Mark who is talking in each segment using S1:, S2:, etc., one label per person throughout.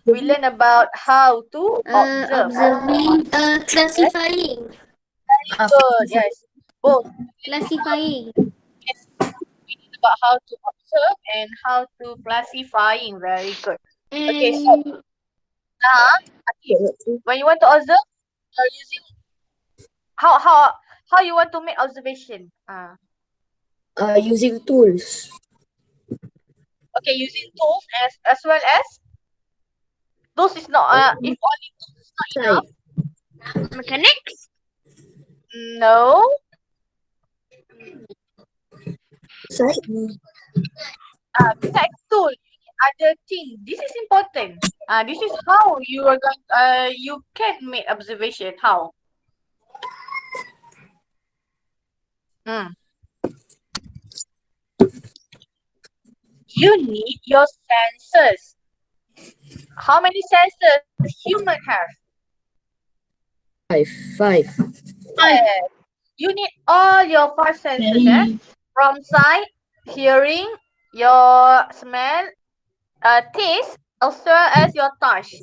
S1: we learn about how to observe.
S2: Observing,
S1: Yes,
S2: classifying.
S1: very good. Yes, both.
S2: Classifying.
S1: Yes, we learn about how to observe and how to classifying. Very good. Okay, so
S2: And
S1: now, Akif, when you want to observe, you're using how you want to make observation.
S3: Using tools.
S1: Okay, using tools as well as tools is not if only tools is not enough.
S2: mechanics.
S1: No.
S3: Sight.
S1: Besides tool, you need other thing. This is important. This is how you are going. You can make observation. How? Hmm. You need your senses. How many senses human have?
S3: Five.
S1: Yes. You need all your five senses. From sight, hearing, your smell, taste, as well as your touch.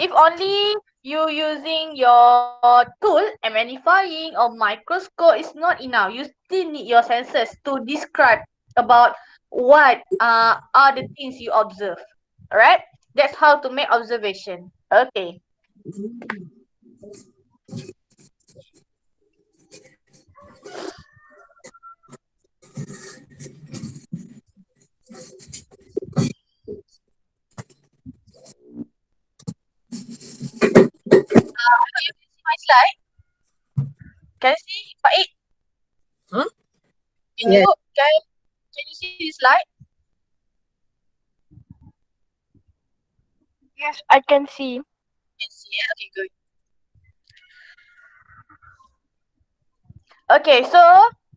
S1: If only you using your tool, a magnifying or microscope is not enough. You still need your senses to describe about what are the things you observe. Alright? That's how to make observation. Okay. I hope you can see my slide. Can you see? Pak Ik?
S3: Huh?
S1: Can
S3: Yes.
S1: you see this slide?
S2: Yes, I can see.
S1: Can see it? Okay, good. Okay, so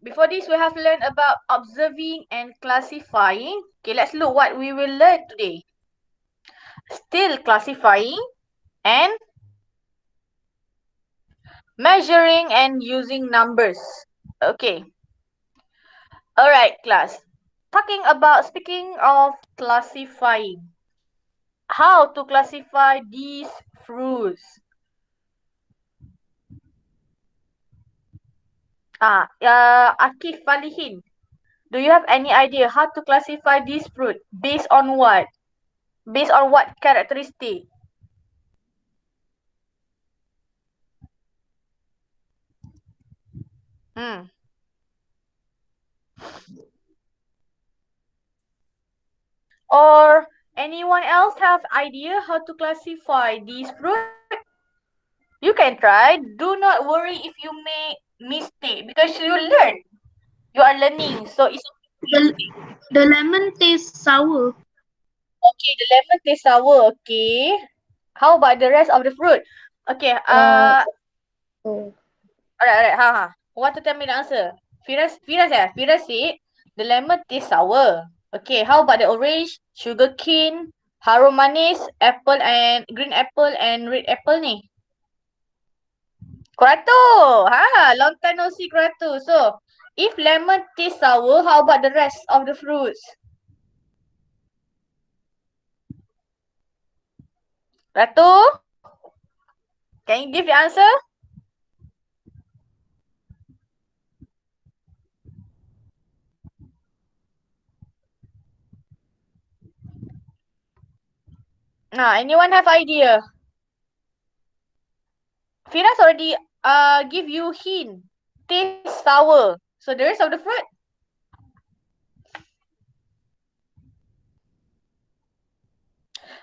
S1: before this, we have learned about observing and classifying. Okay, let's look what we will learn today. Still classifying and measuring and using numbers. Okay. Alright, class. Speaking of classifying. How to classify these fruits? Akif Falihin. Do you have any idea how to classify this fruit? Based on what? Based on what characteristic? Hmm. Or anyone else have idea how to classify these fruit? You can try. Do not worry if you make mistake because you learn. You are learning, so it's okay.
S2: The lemon tastes sour.
S1: Okay, the lemon taste sour. Okay. How about the rest of the fruit? Okay.
S3: Oh.
S1: Alright. Ha. Who want to tell me the answer? Firas said the lemon taste sour. Okay. How about the orange, sugar cane, harum manis, apple and green apple and red apple ni? Kurato. Long time no see kurato. So, if lemon tastes sour, how about the rest of the fruits? Ratu? Can you give the answer? Anyone have idea? Firas already give you hint. Taste sour. So the rest of the fruit?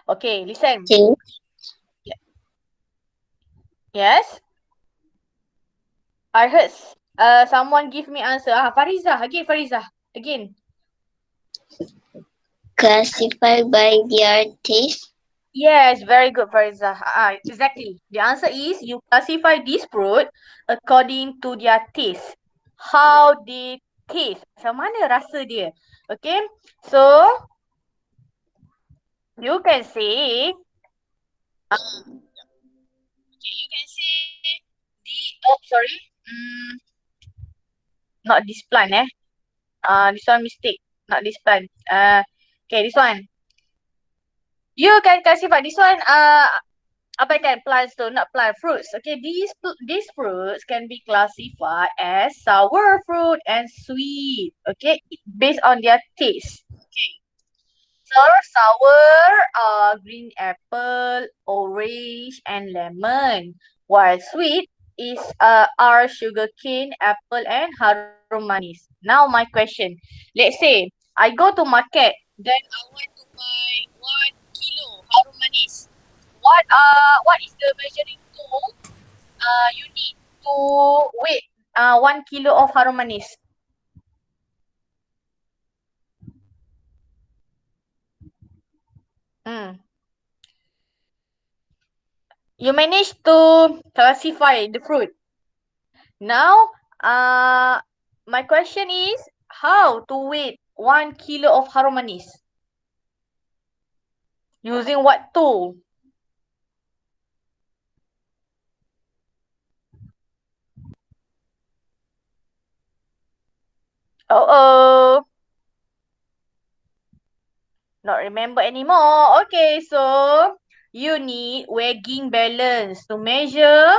S1: Okay, listen. Yes? I heard someone give me answer. Fariza. Again, Fariza. Again.
S4: Classified by their taste.
S1: Yes, very good, Fariza. Exactly. The answer is you classify this fruit according to their taste. How they taste. Macam mana rasa dia. Okay. So, you can say okay, you can say sorry. Not this plant, this one mistake. Not this plant. Okay, this one. You can classify this one. Abaikan plants though, not plant fruits. Okay, these fruits can be classified as sour fruit and sweet. Okay, based on their taste. Okay, sour green apple, orange, and lemon. While sweet is are sugarcane, apple, and harum manis. Now my question. Let's say I go to market, then I want to buy 1 kilo harum manis. What is the measuring tool you need to weigh 1 kilo of harum manis? Hmm. You managed to classify the fruit. Now, my question is how to weigh 1 kilo of harum manis? Using what tool? Oh, not remember anymore. Okay, so you need weighing balance to measure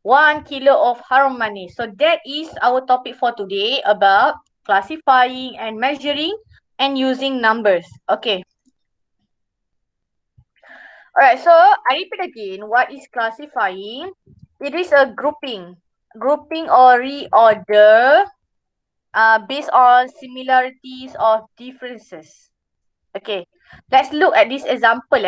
S1: 1 kilo of harum manis. So that is our topic for today about classifying and measuring and using numbers. Okay. Alright, so I repeat again, what is classifying? It is a grouping or reorder based on similarities or differences. Okay, let's look at this example.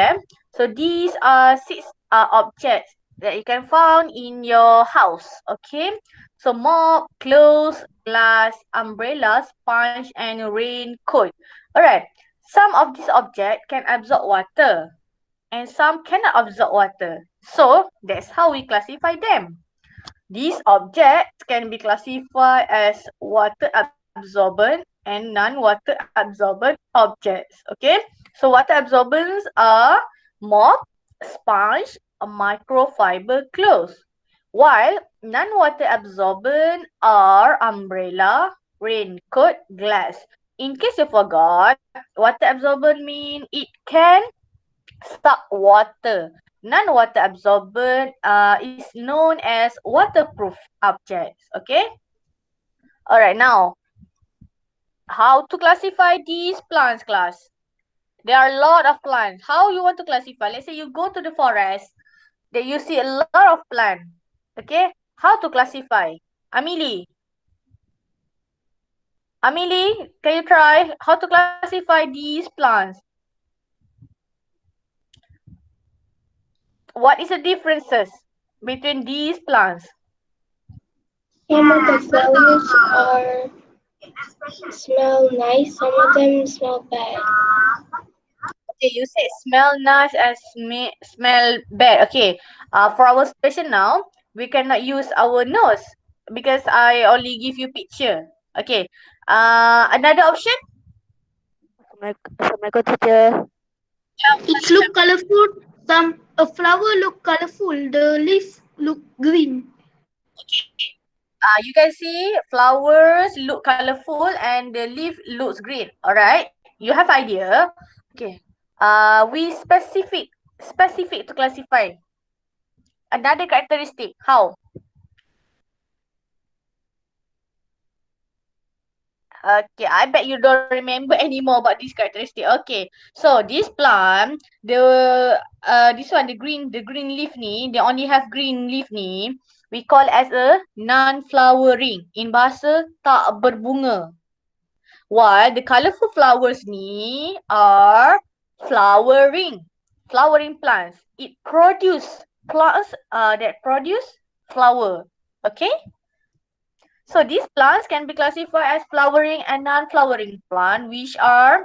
S1: So these are 6 objects that you can find in your house. Okay, so mop, clothes, glass, umbrella, sponge, and raincoat. Alright, some of these objects can absorb water and some cannot absorb water. So that's how we classify them. These objects can be classified as water absorbent and non-water absorbent objects. Okay, so water absorbents are mop, sponge, a microfiber clothes, while non-water absorbent are umbrella, raincoat, glass. In case you forgot, water absorbent mean it can suck water. Non-water absorbent is known as waterproof objects. Okay. Alright, now how to classify these plants, class? There are a lot of plants. How you want to classify? Let's say you go to the forest, then you see a lot of plants. Okay, how to classify? Amelie, Amelie, can you try how to classify these plants? What is the differences between these plants?
S2: Some of the flowers are smell nice, some of them smell bad.
S1: Okay, you said smell nice and smell bad. Okay, for our situation now, we cannot use our nose because I only give you picture. Okay, another option?
S3: Assalamualaikum teacher.
S2: It look colorful. A flower look colorful. The leaf look green.
S1: Okay, you can see flowers look colorful and the leaf looks green. Alright, you have idea. Okay, we specific to classify. Another characteristic. How? Okay, I bet you don't remember anymore about this characteristic. Okay, so this plant, this one, the green leaf ni, they only have green leaf ni. We call as a non-flowering. In bahasa tak berbunga. While the colorful flowers ni are flowering plants. It produce plants that produce flower. Okay. So these plants can be classified as flowering and non-flowering plant, which are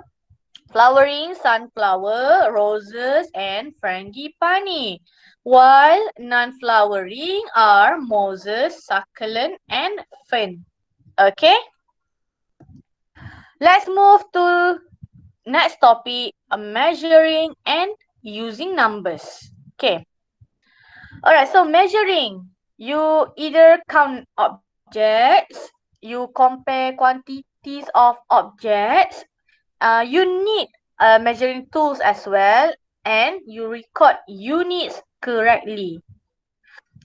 S1: flowering sunflower, roses, and frangipani. While non-flowering are mosses, succulent, and fern. Okay. Let's move to next topic, measuring and using numbers. Okay. Alright, so measuring. You either count objects, you compare quantities of objects. You need measuring tools as well. and you record units correctly.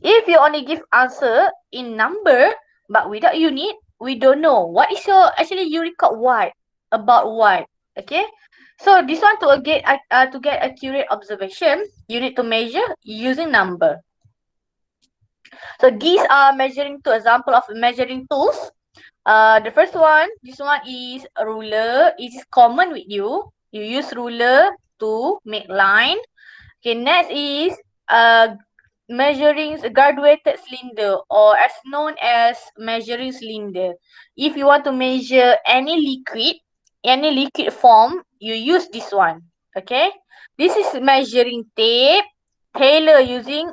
S1: If you only give answer in number but without unit, we don't know what is your actually you record what about what. Okay, so this one to get accurate observation, you need to measure using number. So these are measuring two example of measuring tools. The first one, this one is a ruler. It is common with you. You use ruler to make line. Okay, next is measuring graduated cylinder or as known as measuring cylinder. If you want to measure any liquid form, you use this one. Okay, this is measuring tape. Tailor using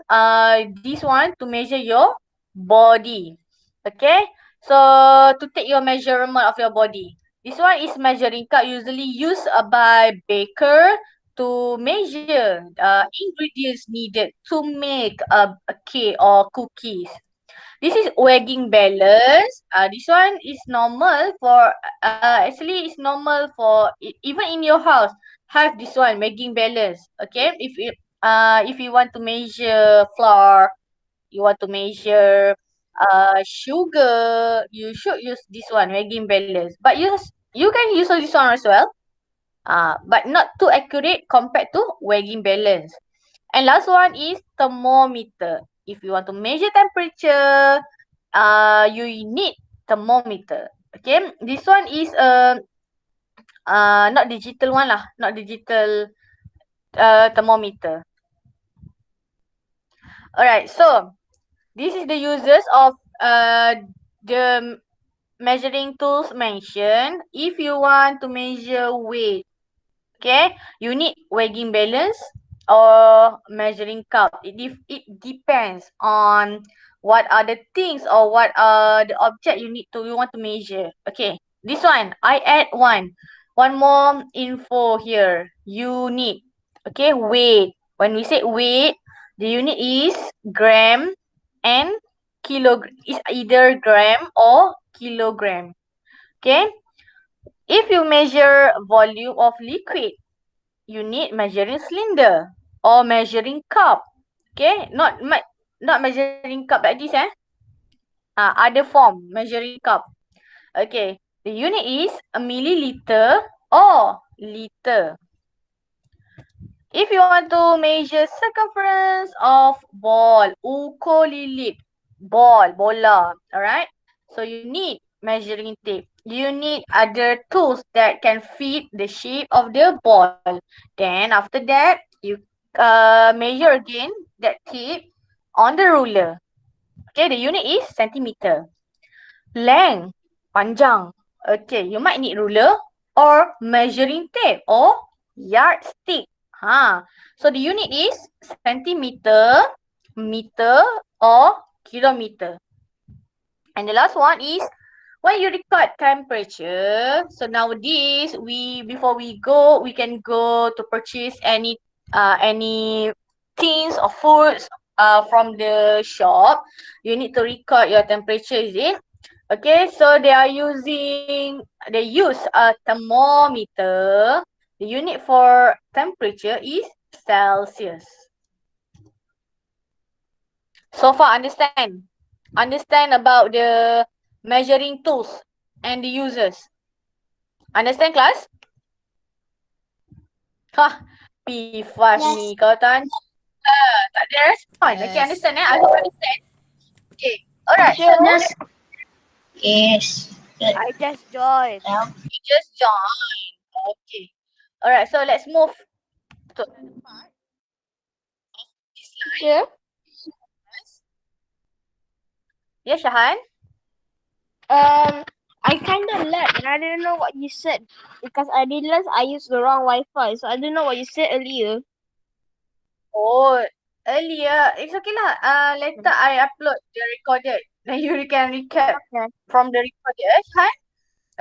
S1: this one to measure your body. Okay, so to take your measurement of your body. This one is measuring cup usually used by baker to measure ingredients needed to make a cake or cookies. This is weighing balance. This one is normal for actually it's normal for even in your house have this one weighing balance. Okay, if you want to measure flour, you want to measure sugar, you should use this one weighing balance. But you can use this one as well. But not too accurate compared to weighing balance. And last one is thermometer. If you want to measure temperature, you need thermometer. Okay, this one is not digital one lah, not digital thermometer. Alright, so this is the uses of the measuring tools mentioned. If you want to measure weight, okay, you need weighing balance or measuring cup. It depends on what are the things or what are the object you want to measure. Okay, this one I add one more info here. Unit. Okay, weight. When we say weight, the unit is gram and kilogram. Is either gram or kilogram. Okay. If you measure volume of liquid, you need measuring cylinder or measuring cup. Okay, not measuring cup like this other form measuring cup. Okay, the unit is a milliliter or liter. If you want to measure circumference of ball, ukulele, bola, alright? So you need measuring tape. You need other tools that can fit the shape of the ball. Then after that, you measure again that tape on the ruler. Okay, the unit is centimeter. Length, panjang. Okay, you might need ruler or measuring tape or yardstick. So the unit is centimeter, meter or kilometer. And the last one is when you record temperature. So nowadays before we can go to purchase any things or foods from the shop. You need to record your temperature, is it? Okay, so they use a thermometer. The unit for temperature is Celsius. So far understand about the measuring tools and the users. Understand, class? P5 ni kau tak ada respon. Okay, understand I hope understand. Okay, alright. So
S4: Yes.
S3: I just joined.
S1: you just join. Okay. Alright, so let's move to the part of this slide.
S2: Sure.
S1: Yes, Shahan?
S2: I kind of left and I didn't know what you said because I realized I used the wrong Wi-Fi, so I didn't know what you said earlier.
S1: Oh, earlier. It's okay lah. Later I upload the recorded. Then you can recap from the recorded. Shahan?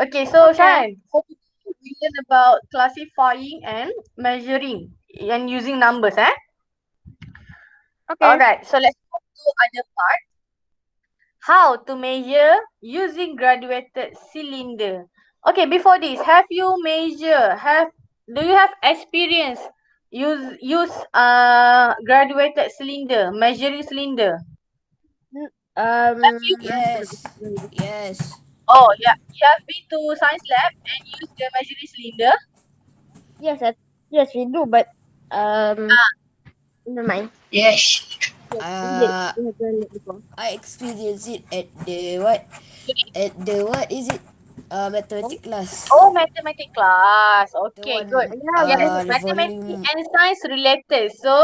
S1: Okay, so Shahan, for today we learn about classifying and measuring and using numbers.
S2: Okay.
S1: Alright, so let's go to other part. How to measure using graduated cylinder. Okay, before this, do you have experience use graduated cylinder, measuring cylinder.
S3: Yes. Yes.
S1: Oh, yeah. You have been to science lab and use the measuring cylinder.
S2: Yes, yes, we do, but
S1: Ah,
S2: never mind.
S4: Yes.
S2: Yes, we did.
S3: Uh,
S2: We have done it before.
S3: I experienced it at the what? At the what is it? Mathematics class.
S1: oh, mathematics class.
S3: The
S1: Okay, good.
S3: one
S2: Yeah, we
S1: Yes,
S2: did.
S3: the
S1: mathematics
S3: volume.
S1: and science related. So,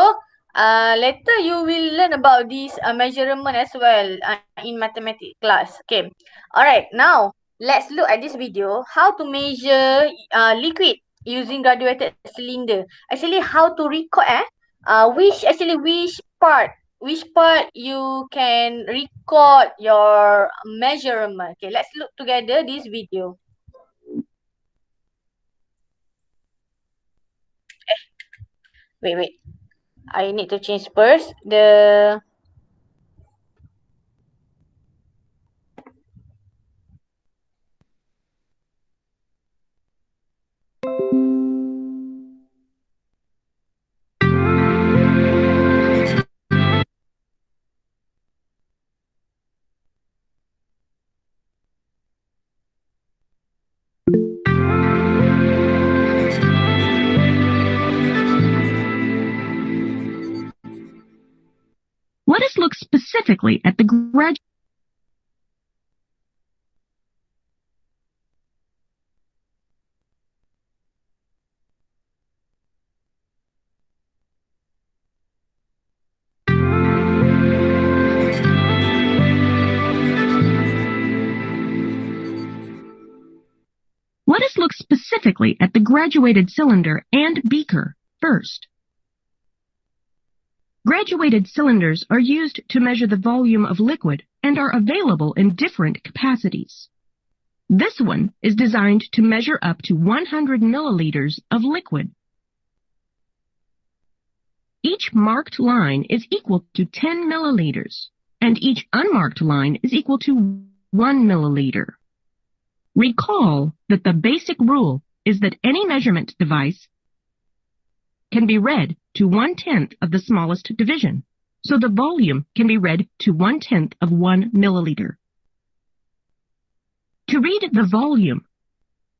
S1: later you will learn about this measurement as well in mathematics class. Okay. All right. Now, let's look at this video. How to measure liquid using graduated cylinder. Actually, how to record which part you can record your measurement. Okay, let's look together this video. Wait. I need to change first the.
S5: Let us look specifically at the Let us look specifically at the graduated cylinder and beaker first. Graduated cylinders are used to measure the volume of liquid and are available in different capacities. This one is designed to measure up to 100 milliliters of liquid. Each marked line is equal to 10 milliliters, and each unmarked line is equal to 1 milliliter. Recall that the basic rule is that any measurement device can be read to 1/10 of the smallest division, so the volume can be read to 1/10 of 1 milliliter. To read the volume,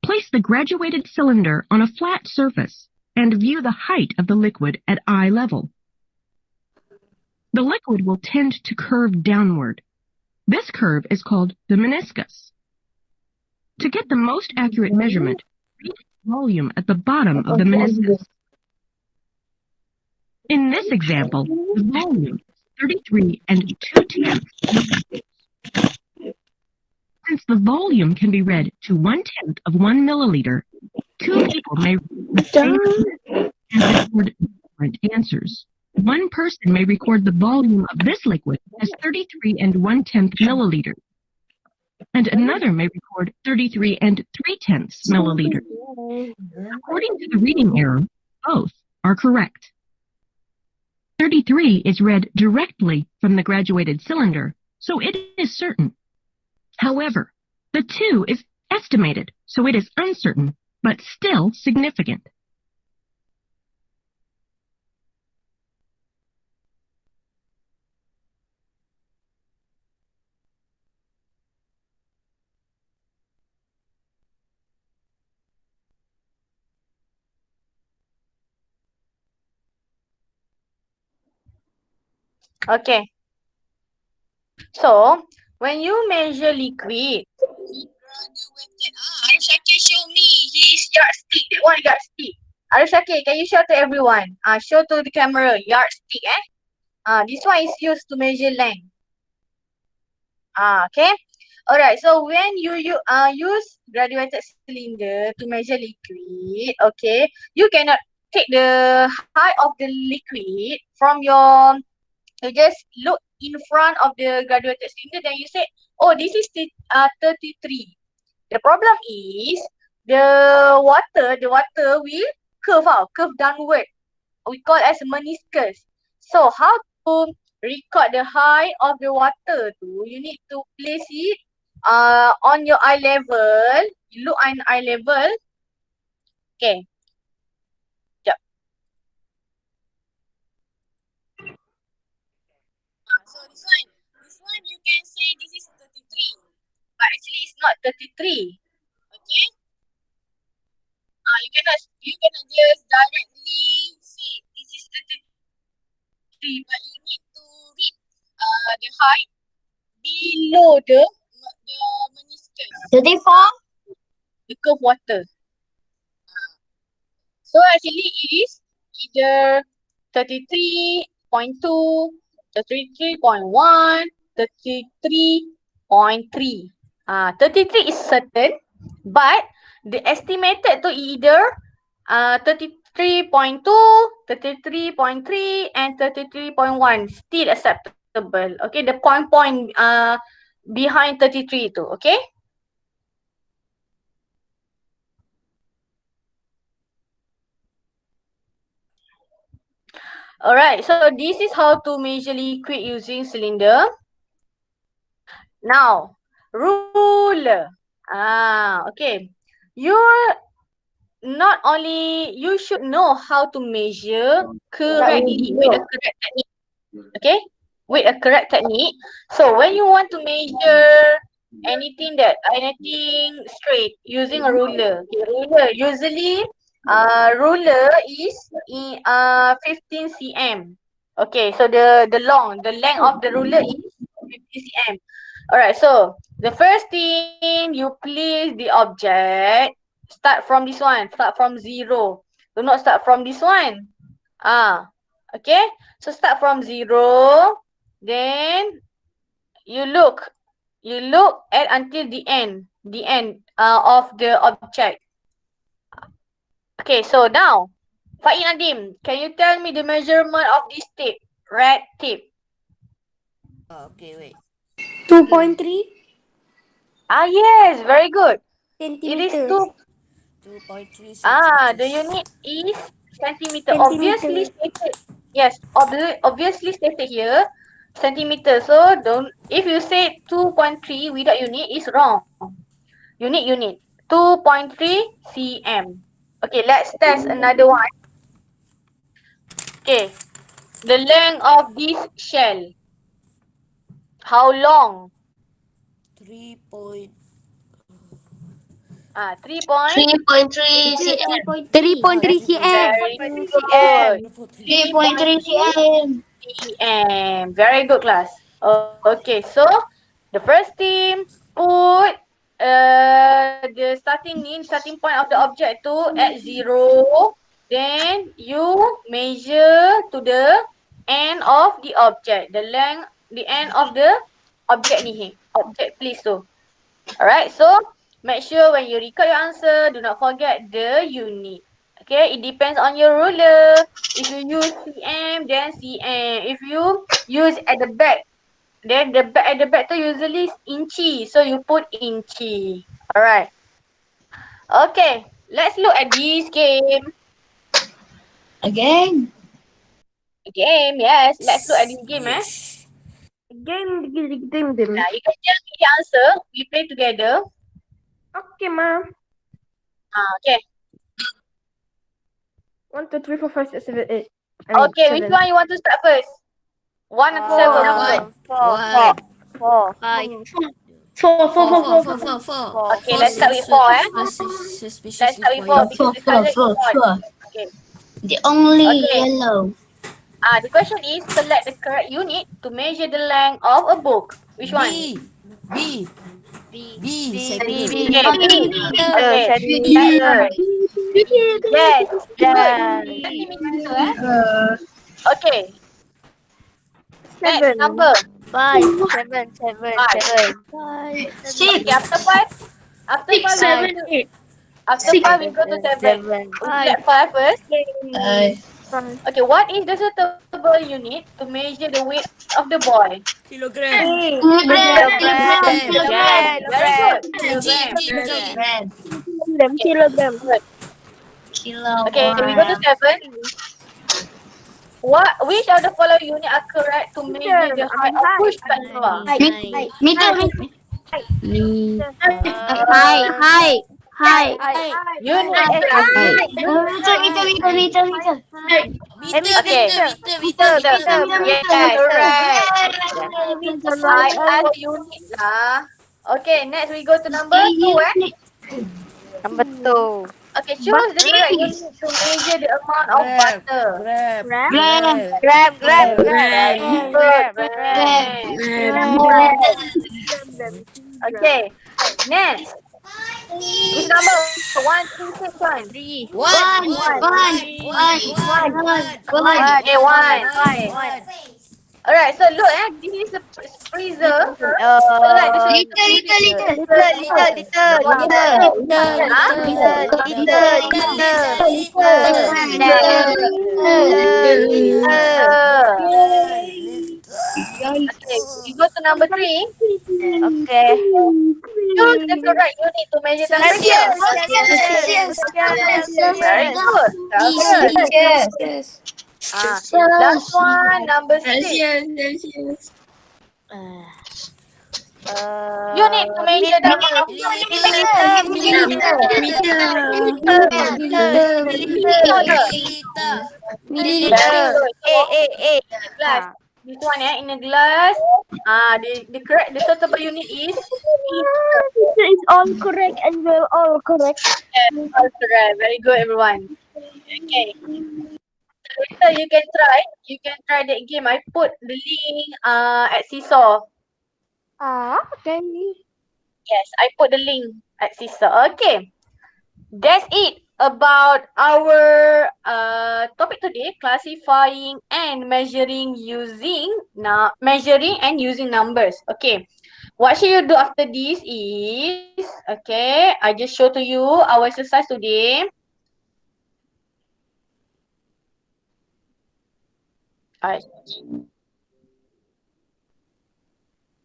S5: place the graduated cylinder on a flat surface and view the height of the liquid at eye level. The liquid will tend to curve downward. This curve is called the meniscus. To get the most accurate measurement, read the volume at the bottom of the meniscus. In this example, the volume is 33 2/10 milliliters. Since the volume can be read to 1/10 of 1 milliliter, two people may read the same and record different answers. One person may record the volume of this liquid as 33 1/10 milliliters, and another may record 33 3/10 milliliters. According to the reading error, both are correct. 33 is read directly from the graduated cylinder, so it is certain. However, the 2 is estimated, so it is uncertain, but still significant.
S1: Okay. So, when you measure liquid, Arishaki show me his yardstick. That one yardstick. Arishaki, can you show to everyone? Show to the camera yardstick. This one is used to measure length. Okay. Alright. So when you use graduated cylinder to measure liquid, okay, you cannot take the height of the liquid from your. You just look in front of the graduated cylinder, then you say, oh, this is 33. The problem is the water will curve downward. We call as meniscus. So how to record the height of the water tu? You need to place it on your eye level. You look on eye level. Okay. Sekejap. 33. Okay? You cannot just directly say this is 33, but you need to read the height below the meniscus,
S4: 34.
S1: the curve water. So actually it is either 33.2, 33.1, 33.3. 33 is certain, but the estimated to either 33.2, 33.3 and 33.1 still acceptable. Okay, the point behind 33 tu, okay? Alright, so this is how to measure liquid using cylinder. Now, ruler. Okay. You should know how to measure correctly with a correct technique. Okay? With a correct technique. So when you want to measure anything straight using a ruler. Okay, usually ruler is in 15 cm. Okay, so the length of the ruler is 15 cm. Alright, so the first thing you place the object, start from this one, start from 0. Do not start from this one. Okay, so start from 0, then you look at until the end of the object. Okay, so now Faik Nadim, can you tell me the measurement of this tape, red tape?
S3: Okay, wait.
S2: 2.3
S1: Yes, very good. It is
S2: centimeters.
S3: 2.3 centimeters.
S1: the unit is centimeter. Obviously stated. Yes, obviously stated here centimeter. So don't, if you say 2.3 without unit is wrong. Unit 2.3 cm. Okay, let's test another one. Okay, the length of this shell. How long?
S3: 3 point
S1: 3 point.
S4: 3.3 cm.
S2: 3.3 cm.
S1: Very good.
S4: 3.3 cm.
S1: cm. Very good, class. Okay, so the first team put starting point of the object to at 0. Then you measure to the end of the object, the end of the object ni, object please tu. Alright, so make sure when you record your answer, do not forget the unit. Okay, it depends on your ruler. If you use cm, then cm. If you use at the back, then at the back tu usually is inchi. So you put inchi. Alright. Okay, let's look at this game.
S4: Again.
S1: Game, yes. Let's look at this game,
S3: Yes.
S2: Game.
S1: You can tell me the answer. We play together.
S2: Okay, ma.
S1: Okay.
S2: 1, 2, 3, 4, 5, 6, 7, 8.
S1: Okay, which one you want to start first? 1 and 7 also.
S3: 1.
S2: 4.
S3: 4.
S1: Okay, let's start with 4,
S3: Suspicious
S1: Let's start with 4
S3: required.
S1: because the color is odd. Okay.
S4: The only
S1: Okay.
S4: yellow.
S1: The question is select the correct unit to measure the length of a book. Which one?
S3: B.
S1: Okay,
S3: Centimeter.
S1: B. Okay, that's yes, centimeter. Okay. Next number.
S2: 5.
S1: 5.
S2: 5.
S1: Okay, after 5, after 5 we go to 7. We select 5 first. Okay, what is the suitable unit to measure the weight of the boy?
S3: Kilogram.
S1: Yes, very good.
S3: Kilogram.
S2: Kilogram.
S1: Good. Okay, we go to 7. Which of the following unit are correct to measure the height of push kat bawah?
S4: Meter.
S2: Hi.
S1: Unit
S4: Meter.
S1: Okay. Yes, correct. I ask unit lah. Okay, next we go to number 2, eh?
S6: Number 2.
S1: Okay, choose the correct unit to measure the amount of
S3: Grab,
S1: butter.
S3: grab,
S6: Grab.
S3: grab,
S6: Grab, grab, grab.
S1: Very
S6: Grab,
S1: good,
S6: grab, grab.
S1: friend.
S6: Grab.
S1: Okay, next. Which number? 1, 3, 6, 1.
S6: 3.
S3: One, one,
S6: One.
S3: one, one, one, one, one,
S1: Okay,
S3: one,
S1: 1.
S3: one,
S1: Okay.
S3: one.
S1: Alright, so look, this is a freezer. Alright, this is
S6: Uh,
S1: a freezer.
S6: little, little, little,
S1: Wow.
S6: little.
S3: Little,
S1: Huh?
S3: little,
S6: Little,
S3: little,
S6: little, little.
S3: little, little,
S1: Liter.
S6: Little.
S1: Liter.
S3: little,
S1: Okay, we go to number 3.
S6: Okay.
S1: Choose the correct unit to measure temperature.
S6: Celsius, Celsius,
S1: Very
S6: Celsius.
S1: good. Celsius.
S4: Yes.
S1: Last one, number 6. Unit to measure the amount of
S6: Milliliter, milliliter,
S1: milliliter. Very
S6: milliliter.
S1: good. So, in a glass. This one, in a glass. The correct, the suitable unit is liter.
S2: It's all correct and we're all correct.
S1: Yes, all correct. Very good, everyone. Okay. Later you can try. You can try that game. I put the link at Seesaw.
S2: Okay.
S1: Yes, I put the link at Seesaw. Okay. That's it about our topic today, classifying and measuring using numbers. Okay. What should you do after this is, okay, I just show to you our exercise today. Alright.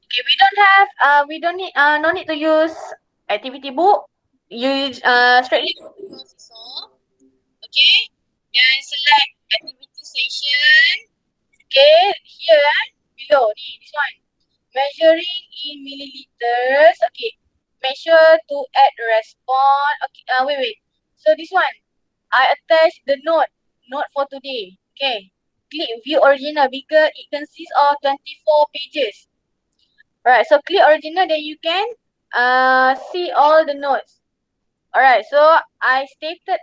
S1: Okay, we don't need no need to use activity book. Use straightly go to your Seesaw. Okay, then select activity session. Okay, here below ni this one. Measuring in milliliters. Okay, make sure to add response. Okay, wait. So this one, I attach the note for today. Okay, click view original because it consists of 24 pages. Alright, so click original, then you can see all the notes. Alright, so I stated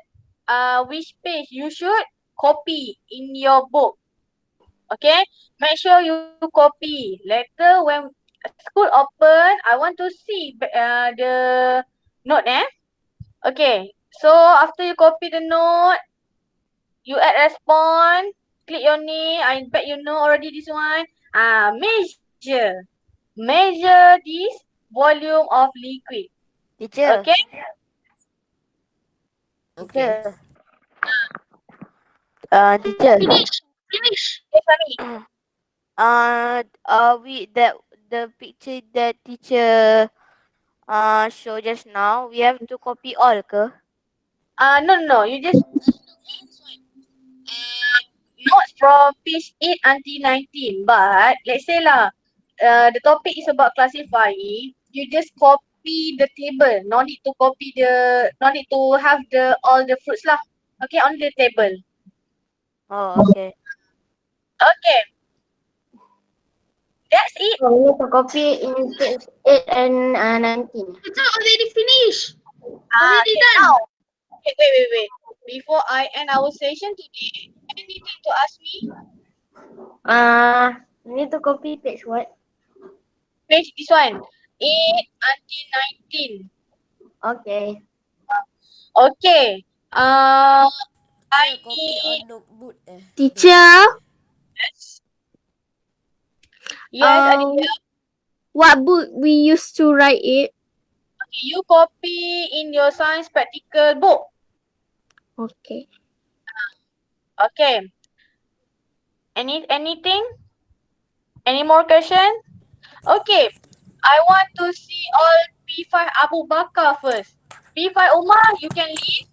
S1: which page you should copy in your book. Okay, make sure you copy. Later when school open, I want to see the note. Okay, so after you copy the note, you add response. Click your name. I bet you know already this one. Measure this volume of liquid.
S6: Teacher,
S1: Okay.
S3: Okay.
S6: teacher. Teacher.
S2: Finish.
S1: Yes, Fahmi.
S6: We that the picture that teacher show just now, we have to copy all ke?
S1: No. You just notes from page 8 until 19. But let's say lah, the topic is about classifying. You just copy the table. No need to have all the fruits lah. Okay, on the table.
S6: Oh, okay.
S1: Okay, that's it.
S2: We need to copy in page 8 and 19. It's already finished. Already
S1: Okay,
S2: done.
S1: now. Okay, wait. Before I end our session today, anything to ask me?
S2: We need to copy page what?
S1: Page this one. 8 until 19.
S2: Okay.
S1: Okay. I
S3: Copy
S1: need
S3: on notebook.
S4: Teacher,
S1: yes, Aditya.
S4: what book we used to write it?
S1: You copy in your science practical book.
S4: Okay.
S1: Okay. Anything? Any more question? Okay. I want to see all P5 Abu Bakar first. P5 Umar, you can leave.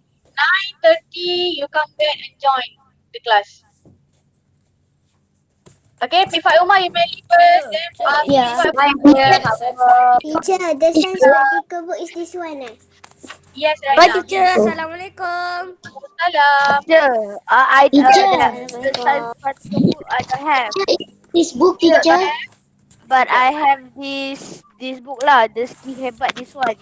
S1: 9:30, you come back and join the class. Okay, P5 Umar, you may leave first. Then
S4: Yeah.
S1: P5 Umar.
S7: Teacher, the science practical book is this one
S1: Yes,
S3: Bye
S1: Raina.
S3: teacher. Assalamualaikum.
S1: Salam.
S6: Teacher,
S7: Teacher.
S6: the science particle book I don't have,
S7: This book, teacher.
S6: but I have this this book lah, the skill hebat this one.